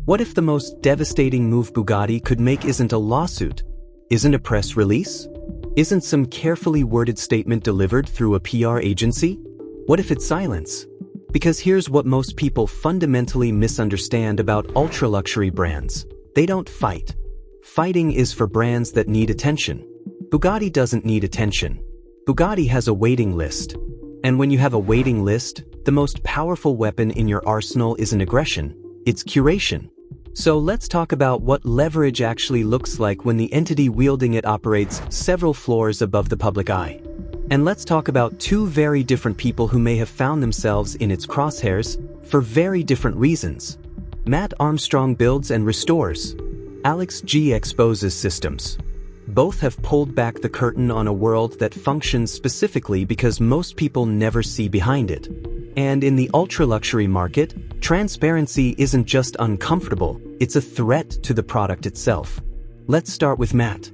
What if the most devastating move Bugatti could make isn't a lawsuit, isn't a press release, isn't some carefully worded statement delivered through a PR agency? What if it's silence? Because here's what most people fundamentally misunderstand about ultra-luxury brands. They don't fight. Fighting is for brands that need attention. Bugatti doesn't need attention. Bugatti has a waiting list. And when you have a waiting list, the most powerful weapon in your arsenal isn't aggression, it's curation. So let's talk about what leverage actually looks like when the entity wielding it operates several floors above the public eye. And let's talk about two very different people who may have found themselves in its crosshairs for very different reasons. Matt Armstrong builds and restores. Alex G exposes systems. Both have pulled back the curtain on a world that functions specifically because most people never see behind it. And in the ultra-luxury market, transparency isn't just uncomfortable, it's a threat to the product itself. Let's start with Matt.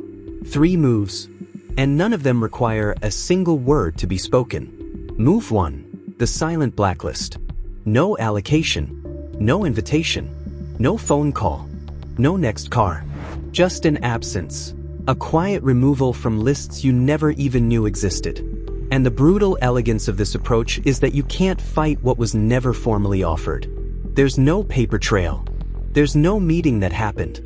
3 moves, and none of them require a single word to be spoken. Move 1, the silent blacklist. No allocation, no invitation, no phone call, no next car. Just an absence. A quiet removal from lists you never even knew existed. And the brutal elegance of this approach is that you can't fight what was never formally offered. There's no paper trail. There's no meeting that happened.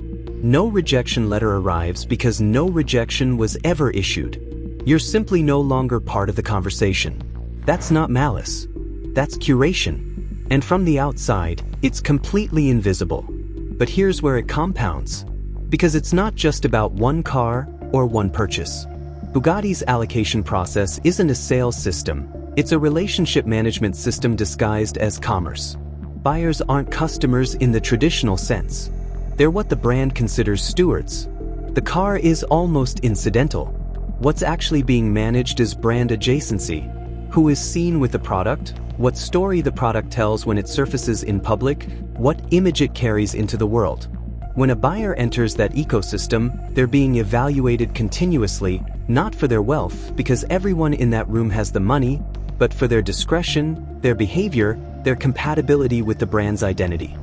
No rejection letter arrives because no rejection was ever issued. You're simply no longer part of the conversation. That's not malice. That's curation. And from the outside, it's completely invisible. But here's where it compounds. Because it's not just about one car or one purchase. Bugatti's allocation process isn't a sales system, it's a relationship management system disguised as commerce. Buyers aren't customers in the traditional sense. They're what the brand considers stewards. The car is almost incidental. What's actually being managed is brand adjacency. Who is seen with the product, what story the product tells when it surfaces in public, what image it carries into the world. When a buyer enters that ecosystem, they're being evaluated continuously, not for their wealth, because everyone in that room has the money, but for their discretion, their behavior, their compatibility with the brand's identity.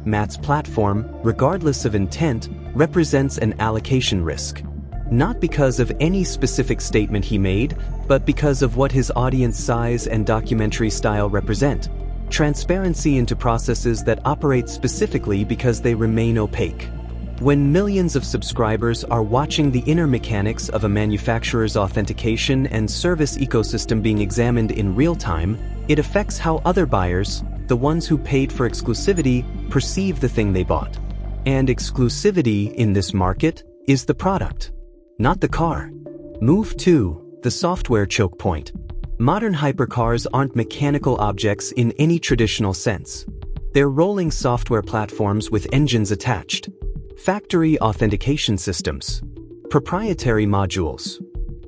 Matt's platform, regardless of intent, represents an allocation risk. Not because of any specific statement he made, but because of what his audience size and documentary style represent. Transparency into processes that operate specifically because they remain opaque. When millions of subscribers are watching the inner mechanics of a manufacturer's authentication and service ecosystem being examined in real time, it affects how other buyers, the ones who paid for exclusivity, perceive the thing they bought. And exclusivity in this market is the product, not the car. Move 2, the software choke point. Modern hypercars aren't mechanical objects in any traditional sense. They're rolling software platforms with engines attached. Factory authentication systems. Proprietary modules.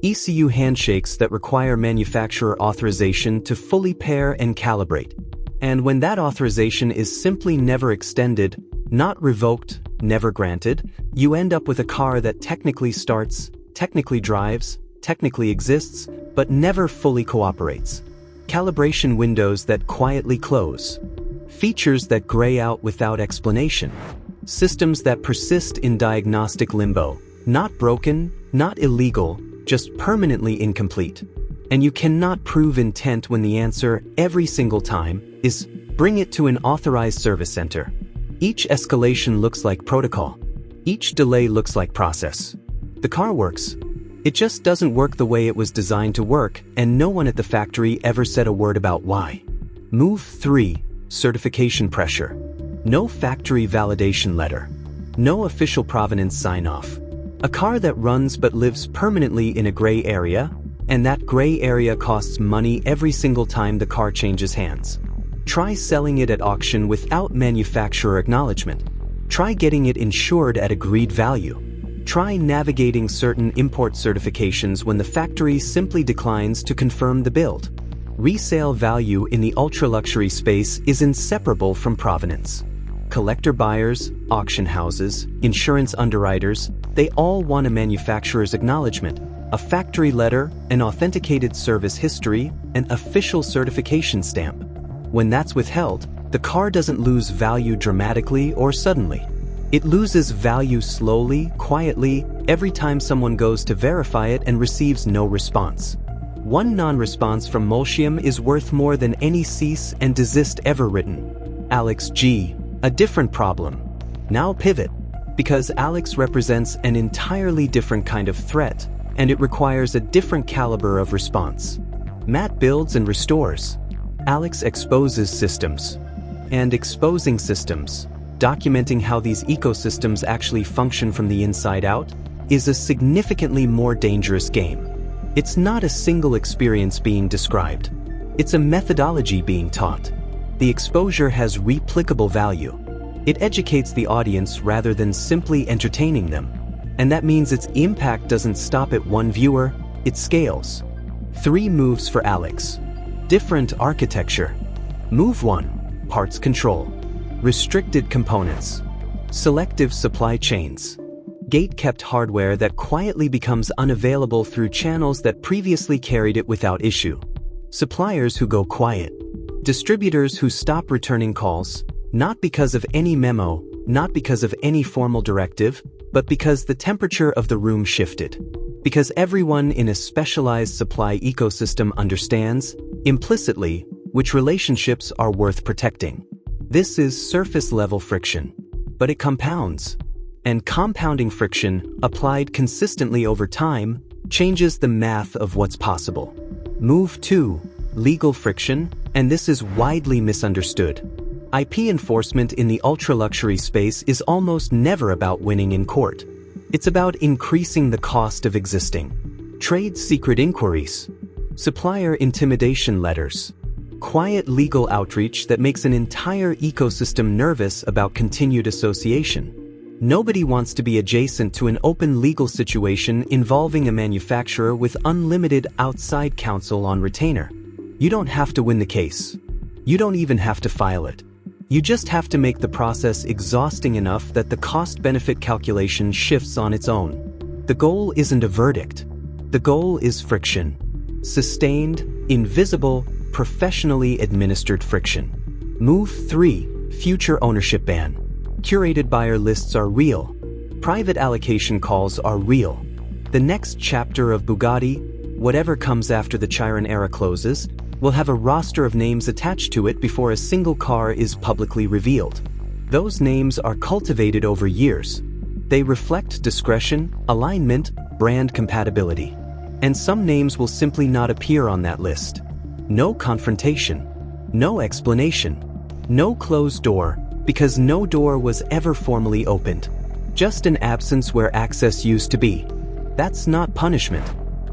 ECU handshakes that require manufacturer authorization to fully pair and calibrate. And when that authorization is simply never extended, not revoked, never granted, you end up with a car that technically starts, technically drives, technically exists, but never fully cooperates. Calibration windows that quietly close. Features that gray out without explanation. Systems that persist in diagnostic limbo. Not broken, not illegal, just permanently incomplete. And you cannot prove intent when the answer, every single time, is bring it to an authorized service center. Each escalation looks like protocol. Each delay looks like process. The car works. It just doesn't work the way it was designed to work, and no one at the factory ever said a word about why. Move 3, certification pressure. No factory validation letter. No official provenance sign-off. A car that runs but lives permanently in a gray area, and that gray area costs money every single time the car changes hands. Try selling it at auction without manufacturer acknowledgement. Try getting it insured at agreed value. Try navigating certain import certifications when the factory simply declines to confirm the build. Resale value in the ultra-luxury space is inseparable from provenance. Collector buyers, auction houses, insurance underwriters, they all want a manufacturer's acknowledgement, a factory letter, an authenticated service history, an official certification stamp. When that's withheld, The car doesn't lose value dramatically or suddenly. It loses value slowly, quietly, every time someone goes to verify it and receives no response. One non-response from Molscium is worth more than any cease and desist ever written. Alex G. A different problem. Now pivot, because Alex represents an entirely different kind of threat, and it requires a different caliber of response. Matt builds and restores. Alex exposes systems. And exposing systems, documenting how these ecosystems actually function from the inside out, is a significantly more dangerous game. It's not a single experience being described. It's a methodology being taught. The exposure has replicable value. It educates the audience rather than simply entertaining them. And that means its impact doesn't stop at one viewer, it scales. 3 moves for Alex. Different architecture. Move 1, parts control. Restricted components. Selective supply chains. Gate-kept hardware that quietly becomes unavailable through channels that previously carried it without issue. Suppliers who go quiet. Distributors who stop returning calls, not because of any memo, not because of any formal directive, but because the temperature of the room shifted. Because everyone in a specialized supply ecosystem understands, implicitly, which relationships are worth protecting. This is surface-level friction, but it compounds. And compounding friction, applied consistently over time, changes the math of what's possible. Move 2, legal friction, and this is widely misunderstood. IP enforcement in the ultra-luxury space is almost never about winning in court. It's about increasing the cost of existing. Trade secret inquiries, supplier intimidation letters, quiet legal outreach that makes an entire ecosystem nervous about continued association. Nobody wants to be adjacent to an open legal situation involving a manufacturer with unlimited outside counsel on retainer. You don't have to win the case. You don't even have to file it. You just have to make the process exhausting enough that the cost-benefit calculation shifts on its own. The goal isn't a verdict. The goal is friction. Sustained, invisible, professionally administered friction. Move 3, future ownership ban. Curated buyer lists are real. Private allocation calls are real. The next chapter of Bugatti, whatever comes after the Chiron era closes, will have a roster of names attached to it before a single car is publicly revealed. Those names are cultivated over years. They reflect discretion, alignment, brand compatibility. And some names will simply not appear on that list. No confrontation. No explanation. No closed door, because no door was ever formally opened. Just an absence where access used to be. That's not punishment.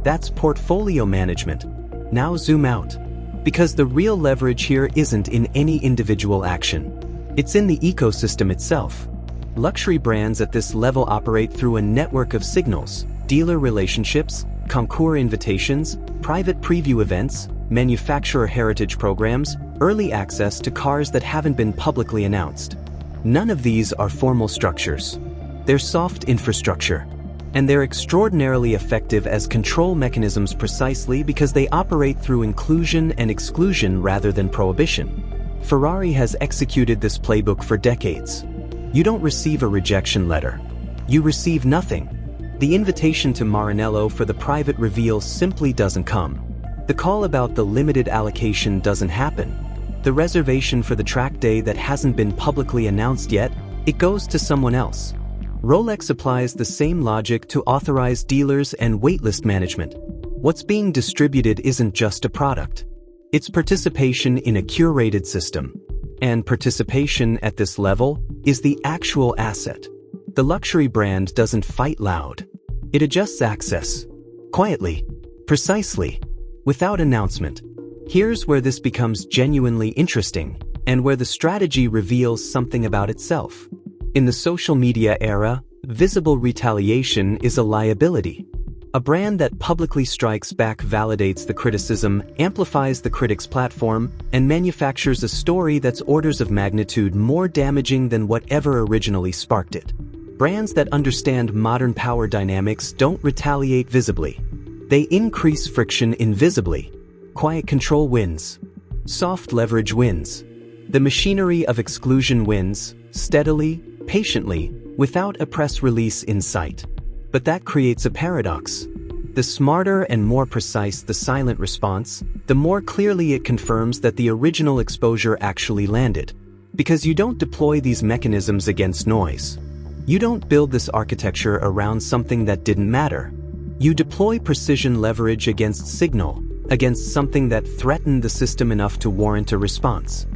That's portfolio management. Now zoom out. Because the real leverage here isn't in any individual action. It's in the ecosystem itself. Luxury brands at this level operate through a network of signals, dealer relationships, concours invitations, private preview events, manufacturer heritage programs, early access to cars that haven't been publicly announced. None of these are formal structures. They're soft infrastructure. And they're extraordinarily effective as control mechanisms precisely because they operate through inclusion and exclusion rather than prohibition. Ferrari has executed this playbook for decades. You don't receive a rejection letter. You receive nothing. The invitation to Maranello for the private reveal simply doesn't come. The call about the limited allocation doesn't happen. The reservation for the track day that hasn't been publicly announced yet, it goes to someone else. Rolex applies the same logic to authorized dealers and waitlist management. What's being distributed isn't just a product. It's participation in a curated system. And participation at this level is the actual asset. The luxury brand doesn't fight loud. It adjusts access. Quietly. Precisely. Without announcement. Here's where this becomes genuinely interesting, and where the strategy reveals something about itself. In the social media era, visible retaliation is a liability. A brand that publicly strikes back validates the criticism, amplifies the critic's platform, and manufactures a story that's orders of magnitude more damaging than whatever originally sparked it. Brands that understand modern power dynamics don't retaliate visibly. They increase friction invisibly. Quiet control wins. Soft leverage wins. The machinery of exclusion wins, steadily, patiently, without a press release in sight. But that creates a paradox. The smarter and more precise the silent response, the more clearly it confirms that the original exposure actually landed. Because you don't deploy these mechanisms against noise. You don't build this architecture around something that didn't matter. You deploy precision leverage against signal, against something that threatened the system enough to warrant a response.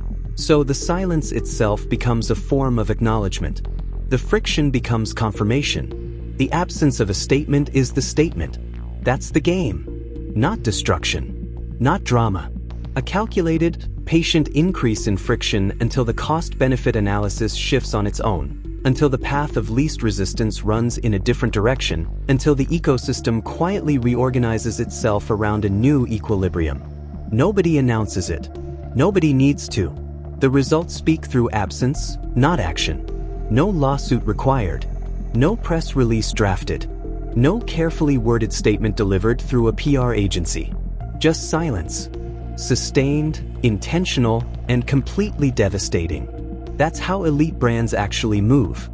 So the silence itself becomes a form of acknowledgement. The friction becomes confirmation. The absence of a statement is the statement. That's the game. Not destruction. Not drama. A calculated, patient increase in friction until the cost-benefit analysis shifts on its own, until the path of least resistance runs in a different direction, until the ecosystem quietly reorganizes itself around a new equilibrium. Nobody announces it. Nobody needs to. The results speak through absence, not action. No lawsuit required. No press release drafted. No carefully worded statement delivered through a PR agency. Just silence. Sustained, intentional, and completely devastating. That's how elite brands actually move.